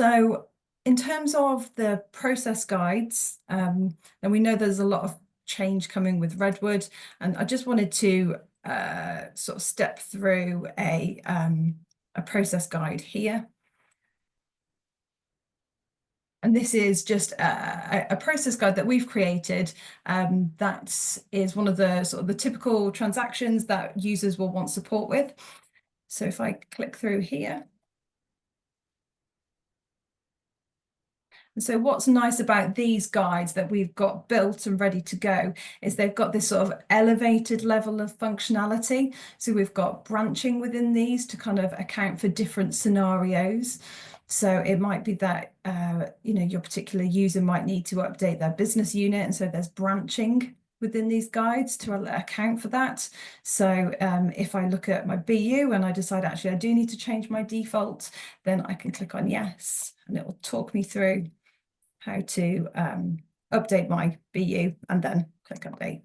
So in terms of the process guides, and we know there's a lot of change coming with Redwood, and I just wanted to sort of step through a process guide here. And this is just a process guide that we've created that is one of the sort of the typical transactions that users will want support with. So if I click through here. And so what's nice about these guides that we've got built and ready to go is they've got this sort of elevated level of functionality. So we've got branching within these to kind of account for different scenarios. So it might be that, your particular user might need to update their business unit. And so there's branching within these guides to account for that. So if I look at my BU and I decide actually I do need to change my default, then I can click on yes, and it will talk me through how to update my BU and then click update.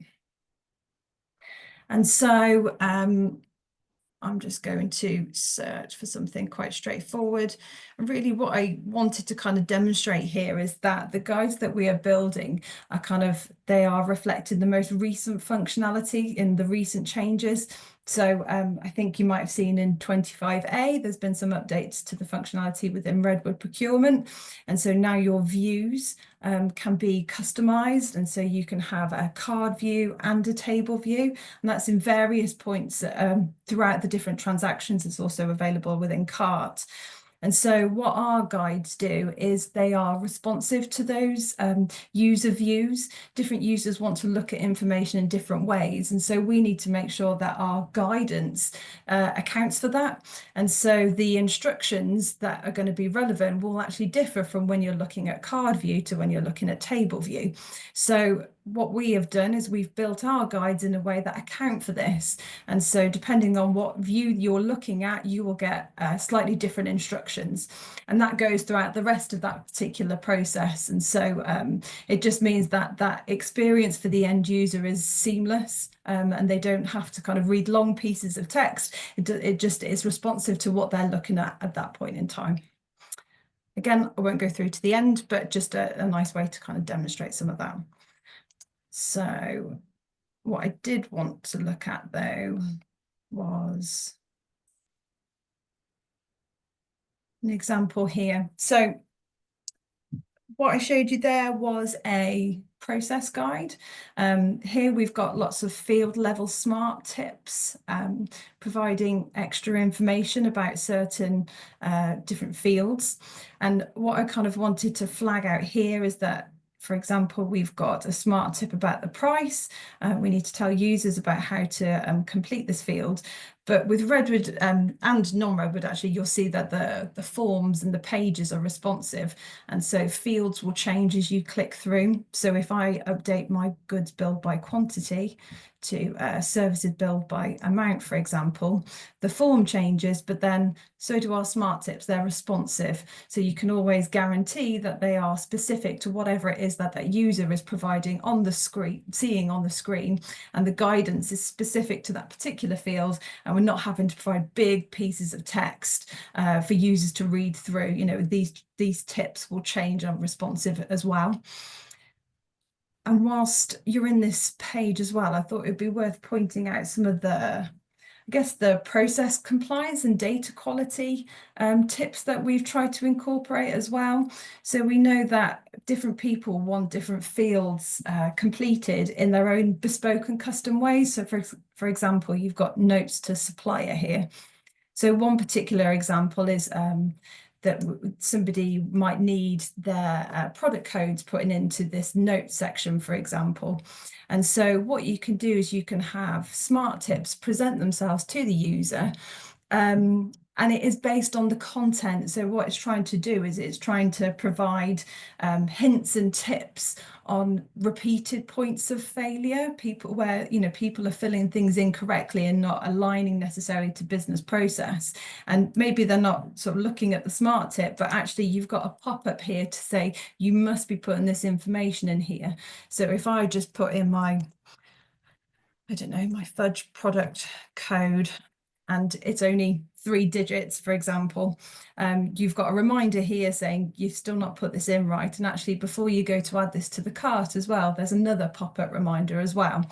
And so I'm just going to search for something quite straightforward. And really what I wanted to kind of demonstrate here is that the guides that we are building are they are reflecting the most recent functionality in the recent changes. So I think you might have seen in 25A, there's been some updates to the functionality within Redwood Procurement. And so now your views can be customized. And so you can have a card view and a table view. And that's in various points throughout the different transactions. It's also available within cart. And so what our guides do is they are responsive to those user views. Different users want to look at information in different ways. And so we need to make sure that our guidance accounts for that. And so the instructions that are going to be relevant will actually differ from when you're looking at card view to when you're looking at table view. So what we have done is we've built our guides in a way that account for this. And so depending on what view you're looking at, you will get slightly different instructions. And that goes throughout the rest of that particular process. And so it just means that that experience for the end user is seamless and they don't have to kind of read long pieces of text. It just is responsive to what they're looking at that point in time. Again, I won't go through to the end, but just a nice way to kind of demonstrate some of that. So what I did want to look at though was an example here. So what I showed you there was a process guide. Here we've got lots of field level smart tips, providing extra information about certain different fields. And what I kind of wanted to flag out here is that, for example, we've got a smart tip about the price. We need to tell users about how to complete this field. But with Redwood and non-Redwood, actually, you'll see that the forms and the pages are responsive. And so fields will change as you click through. So if I update my goods billed by quantity to services billed by amount, for example, the form changes, but then so do our smart tips. They're responsive. So you can always guarantee that they are specific to whatever it is that that user is providing on the screen, seeing on the screen, and the guidance is specific to that particular field. And we're not having to provide big pieces of text for users to read through. These tips will change and responsive as well. And whilst you're in this page as well, I thought it'd be worth pointing out some of the process compliance and data quality tips that we've tried to incorporate as well. So we know that different people want different fields completed in their own bespoke and custom ways. So for example, you've got notes to supplier here. So one particular example is that somebody might need their product codes putting into this note section, for example. And so what you can do is you can have smart tips present themselves to the user. And it is based on the content. So what it's trying to do is it's trying to provide hints and tips on repeated points of failure, where people are filling things incorrectly and not aligning necessarily to business process. And maybe they're not sort of looking at the smart tip, but actually you've got a pop-up here to say you must be putting this information in here. So if I just put in my fudge product code, and it's only 3 digits, for example, you've got a reminder here saying you've still not put this in right. And actually, before you go to add this to the cart as well, there's another pop-up reminder as well.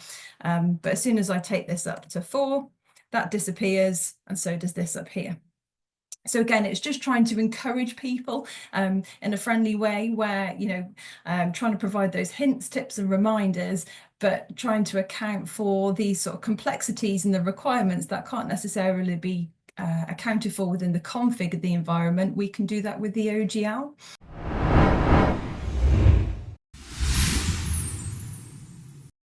But as soon as I take this up to 4, that disappears, and so does this up here. So again, it's just trying to encourage people in a friendly way where, trying to provide those hints, tips and reminders, but trying to account for these sort of complexities and the requirements that can't necessarily be accounted for within the config of the environment. We can do that with the OGL.